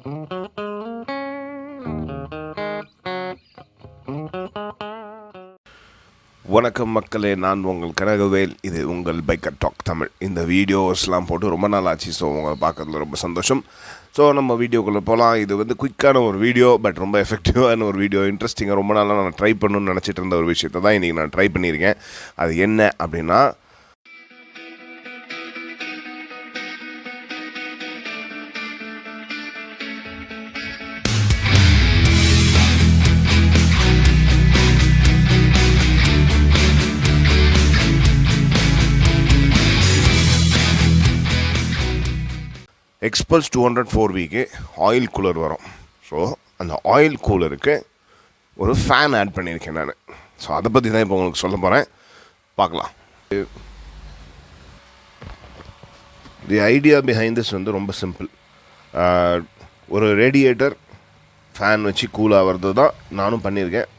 வணக்கம் மக்களே, நான் உங்கள் கனகவேல். இது உங்கள் பைக்கர் டாக் தமிழ். இந்த வீடியோஸ்லாம் போட்டு ரொம்ப நாள் ஆச்சு. ஸோ உங்களை பார்க்கறதுல ரொம்ப சந்தோஷம். ஸோ நம்ம வீடியோக்குள்ளே போகலாம். இது வந்து குயிக்கான ஒரு வீடியோ, பட் ரொம்ப எஃபெக்டிவான ஒரு வீடியோ. இன்ட்ரெஸ்டிங்காக ரொம்ப நாளாக நான் ட்ரை பண்ணணும்னு நினச்சிட்டு இருந்த ஒரு விஷயத்தை தான் இன்றைக்கி நான் ட்ரை பண்ணியிருக்கேன். அது என்ன அப்படின்னா, Xpulse 204Vக்கு ஆயில் கூலர் வரும். ஸோ அந்த ஆயில் கூலருக்கு ஒரு ஃபேன் ஆட் பண்ணியிருக்கேன் நான். ஸோ அதை பற்றி தான் இப்போ உங்களுக்கு சொல்ல போகிறேன். பார்க்கலாம். தி ஐடியா பிஹைண்ட் திஸ் வந்து ரொம்ப சிம்பிள். ஒரு ரேடியேட்டர் ஃபேன் வச்சு கூல் ஆகிறது தான் நானும் பண்ணியிருக்கேன்.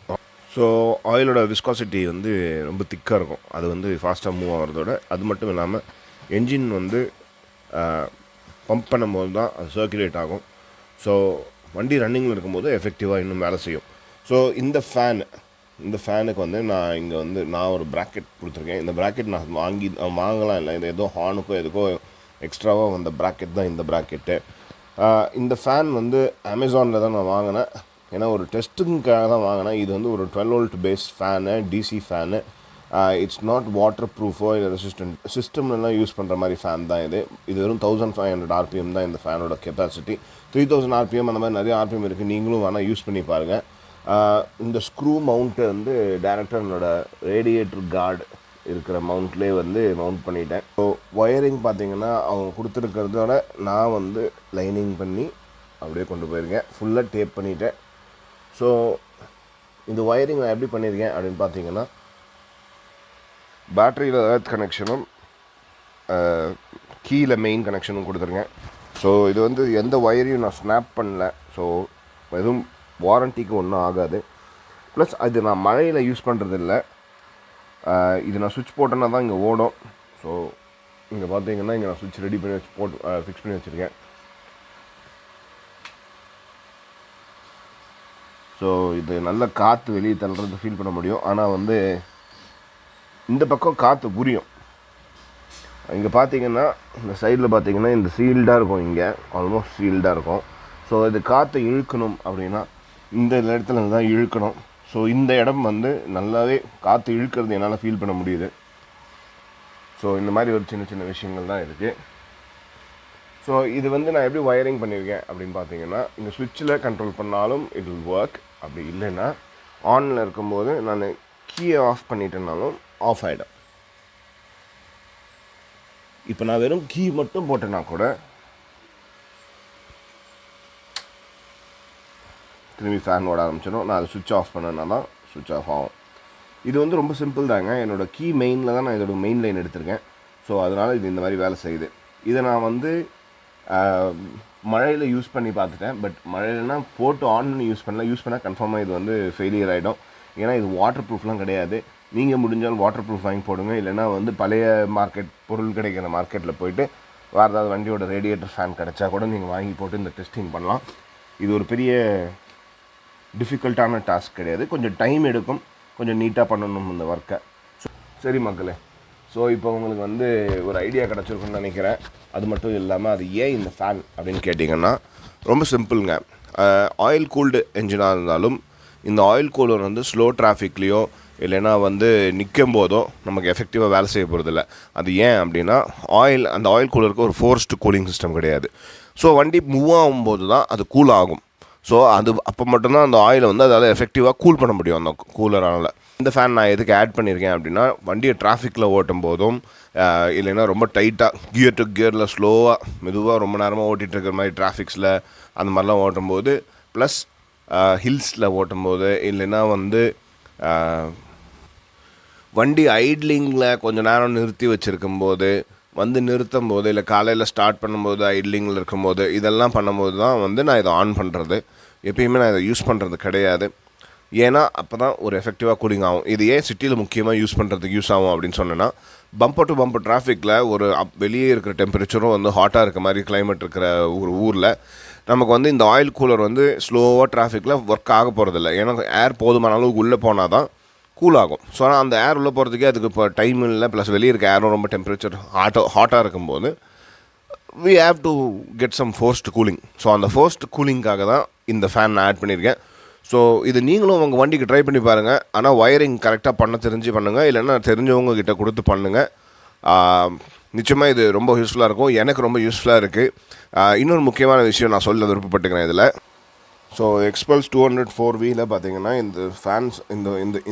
ஸோ ஆயிலோட விஸ்காசிட்டி வந்து ரொம்ப திக்காக இருக்கும். அது வந்து ஃபாஸ்ட்டாக மூவ் ஆகிறதோட, அது மட்டும் இல்லாமல் என்ஜின் வந்து பம்ப் பண்ணும்போது தான் அது சர்க்குலேட் ஆகும். ஸோ வண்டி ரன்னிங்கில் இருக்கும்போது எஃபெக்டிவாக இன்னும் வேலை செய்யும். ஸோ இந்த ஃபேனுக்கு வந்து நான் ஒரு ப்ராக்கெட் கொடுத்துருக்கேன். இந்த ப்ராக்கெட் நான் வாங்கலாம் இல்லை, இது ஏதோ ஹார்னுக்கோ எதுக்கோ எக்ஸ்ட்ராவாக வந்த ப்ராக்கெட் தான் இந்த ப்ராக்கெட்டு. இந்த ஃபேன் வந்து அமேசானில் தான் நான் வாங்கினேன். ஏன்னா ஒரு டெஸ்ட்டுக்காக தான் வாங்கினேன். இது வந்து ஒரு 12 volt base fan, DC fan. It's not water ப்ரூஃபோ இல்லை ரெசிஸ்டன்ட். சிஸ்டம்லாம் யூஸ் பண்ணுற மாதிரி ஃபேன் தான் இது. வெறும் 1500 RPM தான் இந்த ஃபேனோட கெப்பாசிட்டி. 3000 RPM அந்த மாதிரி நிறைய RPM இருக்குது. நீங்களும் வேணால் யூஸ் பண்ணி பாருங்கள். இந்த ஸ்க்ரூ மவுண்ட்டை வந்து டேரெக்டாக என்னோட ரேடியேட்டர் கார்டு இருக்கிற மவுண்ட்லேயே வந்து மவுண்ட் பண்ணிட்டேன். ஸோ ஒயரிங் பார்த்திங்கன்னா அவங்க கொடுத்துருக்கிறதோட நான் வந்து லைனிங் பண்ணி அப்படியே கொண்டு போயிருக்கேன். ஃபுல்லாக டேப் பண்ணிட்டேன். ஸோ இந்த ஒயரிங் நான் எப்படி பண்ணியிருக்கேன் அப்படின்னு பார்த்தீங்கன்னா, பேட்டரியில் எர்த் கனெக்ஷனும் கீழே மெயின் கனெக்ஷனும் கொடுத்துருக்கேன். ஸோ இது வந்து எந்த ஒயரையும் நான் ஸ்னாப் பண்ணல. ஸோ எதுவும் வாரண்டிக்கு ஒன்றும் ஆகாது. ப்ளஸ் அது நான் மழையில் யூஸ் பண்ணுறது இல்லை. இது நான் சுவிட்ச் போட்டேன்னா தான் இங்கே ஓடும். ஸோ இங்கே பார்த்தீங்கன்னா இங்கே நான் சுவிட்ச் ரெடி பண்ணி ஃபிக்ஸ் பண்ணி வச்சுருக்கேன். ஸோ இது நல்ல காற்று வெளியே தள்ளுறது ஃபீல் பண்ண முடியும். ஆனால் வந்து இந்த பக்கம் காற்று புரியும். இங்கே பார்த்தீங்கன்னா இந்த சைடில் பார்த்தீங்கன்னா இந்த சீல்டாக இருக்கும். இங்கே ஆல்மோஸ்ட் சீல்டாக இருக்கும். ஸோ இது காற்றை இழுக்கணும் அப்படின்னா இந்த இடத்துல தான் இழுக்கணும். ஸோ இந்த இடம் வந்து நல்லாவே காற்று இழுக்கிறது என்னால் ஃபீல் பண்ண முடியுது. ஸோ இந்த மாதிரி ஒரு சின்ன சின்ன விஷயங்கள் தான் இருக்குது. ஸோ இது வந்து நான் எப்படி ஒயரிங் பண்ணியிருக்கேன் அப்படின்னு பார்த்தீங்கன்னா, இங்கே சுவிட்சில் கண்ட்ரோல் பண்ணாலும் இட் வில் ஒர்க். அப்படி இல்லைன்னா ஆனில் இருக்கும்போது நான் கீயை ஆஃப் பண்ணிட்டேனாலும் ஆஃப் ஆகிடும். இப்போ நான் வெறும் கீ மட்டும் போட்டேன்னா கூட திரும்பி ஃபேன் ஓட ஆரம்பிச்சிடும். நான் அதை சுவிட்ச் ஆஃப் பண்ணேன்னா தான் சுவிட்ச் ஆஃப் ஆகும். இது வந்து ரொம்ப சிம்பிள் தாங்க. என்னோடய கீ மெயினில் தான் நான் இதோட மெயின் லைன் எடுத்திருக்கேன். ஸோ அதனால் இது இந்த மாதிரி வேலை செய்யுது. இதை நான் வந்து மழையில் யூஸ் பண்ணி பார்த்துட்டேன். பட் மழையிலனா போட்டு ஆன் பண்ணி யூஸ் பண்ணால் கன்ஃபார்மாக இது வந்து ஃபெயிலியர் ஆகிடும். ஏன்னா இது வாட்டர் ப்ரூஃப்லாம் கிடையாது. நீங்கள் முடிஞ்சால் வாட்டர் ப்ரூஃப் வாங்கி போடுங்க. இல்லைனா வந்து பழைய பொருள் கிடைக்கிற மார்க்கெட்டில் போய்ட்டு வேறு ஏதாவது வண்டியோட ரேடியேட்டர் ஃபேன் கிடச்சா கூட நீங்கள் வாங்கி போட்டு இந்த டெஸ்டிங் பண்ணலாம். இது ஒரு பெரிய டிஃபிகல்ட்டான டாஸ்க் கிடையாது. கொஞ்சம் டைம் எடுக்கும். கொஞ்சம் நீட்டாக பண்ணணும் இந்த ஒர்க்கை. சரி மக்களே, ஸோ இப்போ உங்களுக்கு வந்து ஒரு ஐடியா கிடச்சிருக்குன்னு நினைக்கிறேன். அது மட்டும் இல்லாமல் அது ஏன் இந்த ஃபேன் அப்படின்னு கேட்டிங்கன்னா, ரொம்ப சிம்பிளுங்க. ஆயில் கூல்டு என்ஜினாக இருந்தாலும் இந்த ஆயில் கூலர் வந்து ஸ்லோ டிராஃபிக்லேயோ இல்லைன்னா வந்து நிற்கும் போதோ நமக்கு எஃபெக்டிவாக வேலை செய்ய போகிறதில்ல. அது ஏன் அப்படின்னா, அந்த ஆயில் கூலருக்கு ஒரு ஃபோர்ஸ்டு கூலிங் சிஸ்டம் கிடையாது. ஸோ வண்டி மூவ் ஆகும்போது தான் அது கூல் ஆகும். ஸோ அது அப்போ மட்டும்தான் அந்த ஆயிலை வந்து அதால் எஃபெக்டிவாக கூல் பண்ண முடியும் அந்த கூலரால். இந்த ஃபேன் நான் எதுக்கு ஆட் பண்ணியிருக்கேன் அப்படின்னா, வண்டியை டிராஃபிக்கில் ஓட்டும் போதும் இல்லைன்னா ரொம்ப டைட்டாக கியர் டு கியரில் ஸ்லோவாக மெதுவாக ரொம்ப நேரமாக ஓட்டிகிட்டு இருக்கிற மாதிரி டிராஃபிக்ஸில் அந்த மாதிரிலாம் ஓட்டும்போது, ப்ளஸ் ஹில்ஸில் ஓட்டும்போது, இல்லைன்னா வந்து வண்டி ஐட்லிங்கில் கொஞ்சம் நேரம் நிறுத்தி வச்சுருக்கும்போது, வந்து நிறுத்தும் போது, இல்லை காலையில் ஸ்டார்ட் பண்ணும்போது, ஐட்லிங்கில் இருக்கும்போது, இதெல்லாம் பண்ணும்போது தான் வந்து நான் இதை ஆன் பண்ணுறது. எப்பயுமே நான் இதை யூஸ் பண்ணுறது கிடையாது. ஏன்னா அப்போ தான் ஒரு எஃபெக்டிவாக கூலிங் ஆகும். இது ஏன் சிட்டியில் முக்கியமாக யூஸ் பண்ணுறதுக்கு யூஸ் ஆகும் அப்படின்னு சொன்னேன்னா, பம்பர் டு பம்பர் டிராஃபிக்கில் ஒரு வெளியே இருக்கிற டெம்பரேச்சரும் வந்து ஹாட்டாக இருக்க மாதிரி கிளைமேட் இருக்கிற ஒரு ஊரில் நமக்கு வந்து இந்த ஆயில் கூலர் வந்து ஸ்லோவாக டிராஃபிக்கில் ஒர்க் ஆக போகிறதில்ல. ஏன்னா ஏர் போதுமான அளவுக்கு உள்ளே போனால் தான் கூல் ஆகும். ஸோ ஆனால் அந்த ஏர் உள்ளே போகிறதுக்கே அதுக்கு இப்போ டைம் இல்லை, ப்ளஸ் வெளியே இருக்க ஏரும் ரொம்ப டெம்பரேச்சர் ஹாட்டாக இருக்கும்போது we have to get some forced cooling. So அந்த forced கூலிங்காக தான் இந்த ஃபேன் நான் ஆட் பண்ணியிருக்கேன். ஸோ இது நீங்களும் உங்கள் வண்டிக்கு ட்ரை பண்ணி பாருங்கள். ஆனால் ஒயரிங் கரெக்டாக பண்ண தெரிஞ்சு பண்ணுங்கள், இல்லைன்னா தெரிஞ்சவங்க கிட்ட கொடுத்து பண்ணுங்கள். நிச்சயமாக இது ரொம்ப யூஸ்ஃபுல்லாக இருக்கும். எனக்கு ரொம்ப யூஸ்ஃபுல்லாக இருக்குது. இன்னொரு முக்கியமான விஷயம் நான் சொல்ல விருப்பப்பட்டுக்கிறேன் இதில். ஸோ Xpulse 204Vயில் பார்த்தீங்கன்னா இந்த ஃபேன்ஸ்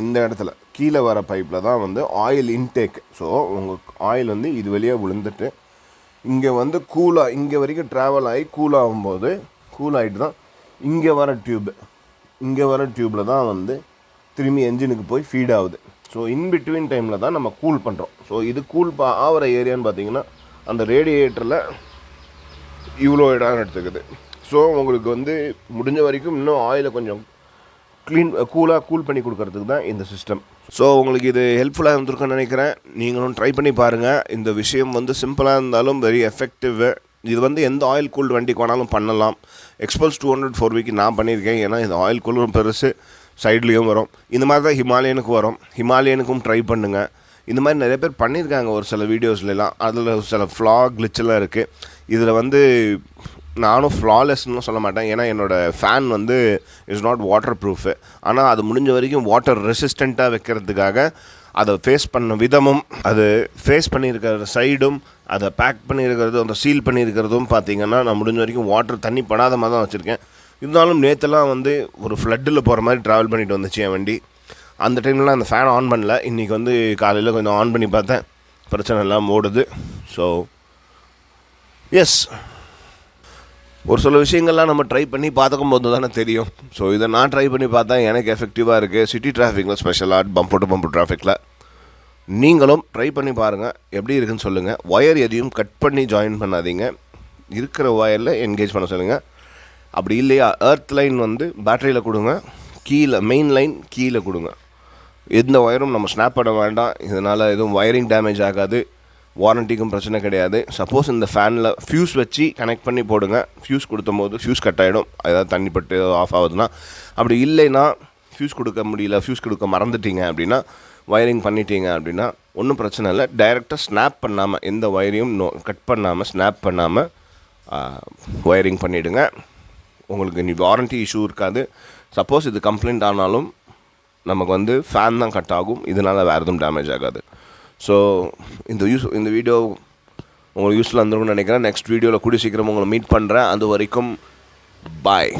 இந்த இடத்துல கீழே வர பைப்பில் தான் வந்து ஆயில் இன்டேக். ஸோ உங்கள் ஆயில் வந்து இது வழியாக விழுந்துட்டு இங்கே வந்து கூலாக இங்கே வரைக்கும் ட்ராவல் ஆகி கூல் ஆகும்போது கூல் ஆகிட்டு தான் இங்கே வர டியூப்பில் தான் வந்து திரும்பி என்ஜினுக்கு போய் ஃபீட் ஆகுது. ஸோ இன்பிட்வீன் டைமில் தான் நம்ம கூல் பண்ணுறோம். ஸோ இது கூல் ஆகிற ஏரியான்னு பார்த்தீங்கன்னா அந்த ரேடியேட்டரில் இவ்வளோ இடம் எடுத்துக்குது. ஸோ உங்களுக்கு வந்து முடிஞ்ச வரைக்கும் இன்னும் ஆயிலை கொஞ்சம் கூல் பண்ணி கொடுக்கறதுக்கு தான் இந்த சிஸ்டம். ஸோ உங்களுக்கு இது ஹெல்ப்ஃபுல்லாக இருந்திருக்குன்னு நினைக்கிறேன். நீங்களும் ட்ரை பண்ணி பாருங்கள். இந்த விஷயம் வந்து சிம்பிளாக இருந்தாலும் வெரி எஃபெக்டிவ். இது வந்து எந்த ஆயில் கூல்டு வண்டிக்கு வேணாலும் பண்ணலாம். Xpulse 204Vக்கு நான் பண்ணியிருக்கேன். ஏன்னா இந்த ஆயில் கூலும் பெருசு, சைட்லேயும் வரும். இந்த மாதிரி தான் ஹிமாலயனுக்கு வரும். ஹிமாலயனுக்கும் ட்ரை பண்ணுங்கள். இந்த மாதிரி நிறைய பேர் பண்ணியிருக்காங்க ஒரு சில வீடியோஸ்லாம். அதில் சில கிளிச்செல்லாம் இருக்குது. இதில் வந்து நானும் ஃப்ளாலெஸ்ன்னு சொல்ல மாட்டேன். ஏன்னா என்னோடய ஃபேன் வந்து இஸ் நாட் வாட்டர் ப்ரூஃபு. ஆனால் அது முடிஞ்ச வரைக்கும் வாட்டர் ரெசிஸ்டண்ட்டாக வைக்கிறதுக்காக அதை ஃபேஸ் பண்ண விதமும், அது ஃபேஸ் பண்ணியிருக்கிற சைடும், அதை பேக் பண்ணியிருக்கிறதும், அந்த சீல் பண்ணியிருக்கிறதும் பார்த்திங்கன்னா நான் முடிஞ்ச வரைக்கும் வாட்டர் தண்ணி படாத மாதிரி தான் வச்சுருக்கேன். இருந்தாலும் நேற்றுலாம் வந்து ஒரு ஃப்ளட்டில் போகிற மாதிரி ட்ராவல் பண்ணிட்டு வந்துச்சு என் வண்டி. அந்த டைம்லலாம் அந்த ஃபேன் ஆன் பண்ணல. இன்றைக்கி வந்து காலையில் கொஞ்சம் ஆன் பண்ணி பார்த்தேன், பிரச்சனை எல்லாம் ஓடுது. ஸோ எஸ், ஒரு சில விஷயங்கள்லாம் நம்ம ட்ரை பண்ணி பார்த்துக்கும் போது தானே தெரியும். ஸோ இதை நான் ட்ரை பண்ணி பார்த்தா எனக்கு எஃபெக்டிவாக இருக்குது. சிட்டி டிராஃபிக்கில் ஸ்பெஷலாக பம்பர் டு பம்பர் டிராஃபிக்கில் நீங்களும் ட்ரை பண்ணி பாருங்கள், எப்படி இருக்குன்னு சொல்லுங்கள். ஒயர் எதையும் கட் பண்ணி ஜாயின் பண்ணாதீங்க. இருக்கிற ஒயரில் என்கேஜ் பண்ண சொல்லுங்கள். அப்படி இல்லையா எர்த் லைன் வந்து பேட்டரியில் கொடுங்க, கீழே மெயின் லைன் கீழே கொடுங்க. எந்த ஒயரும் நம்ம ஸ்னாப் பண்ண வேண்டாம். இதனால் எதுவும் ஒயரிங் டேமேஜ் ஆகாது, வாரண்டிக்கும் பிரச்சனை கிடையாது. சப்போஸ் இந்த ஃபேனில் ஃப்யூஸ் வச்சு கனெக்ட் பண்ணி போடுங்க. ஃப்யூஸ் கொடுத்தும் போது ஃப்யூஸ் கட் ஆகிடும், ஏதாவது தண்ணி பட்டு ஆஃப் ஆகுதுன்னா. அப்படி இல்லைன்னா ஃப்யூஸ் கொடுக்க முடியல, ஃப்யூஸ் கொடுக்க மறந்துட்டீங்க அப்படின்னா, ஒயரிங் பண்ணிட்டீங்க அப்படின்னா ஒன்றும் பிரச்சனை இல்லை. டைரெக்டாக ஸ்னாப் பண்ணாமல், எந்த ஒயரையும் கட் பண்ணாமல் ஸ்னாப் பண்ணாமல் ஒயரிங் பண்ணிவிடுங்க. உங்களுக்கு நீ வாரண்ட்டி இஷ்யூ இருக்காது. சப்போஸ் இது கம்ப்ளைண்ட் ஆனாலும் நமக்கு வந்து ஃபேன் தான் கட் ஆகும், இதனால் வேறு எதுவும் டேமேஜ் ஆகாது. ஸோ இந்த வீடியோ உங்களுக்கு யூஸ்ஃபுல்லாக இருந்திருக்கும்னு நினைக்கிறேன். நெக்ஸ்ட் வீடியோவில் கூடிய சீக்கிரம் உங்களை மீட் பண்ணுறேன். அது வரைக்கும் பாய்.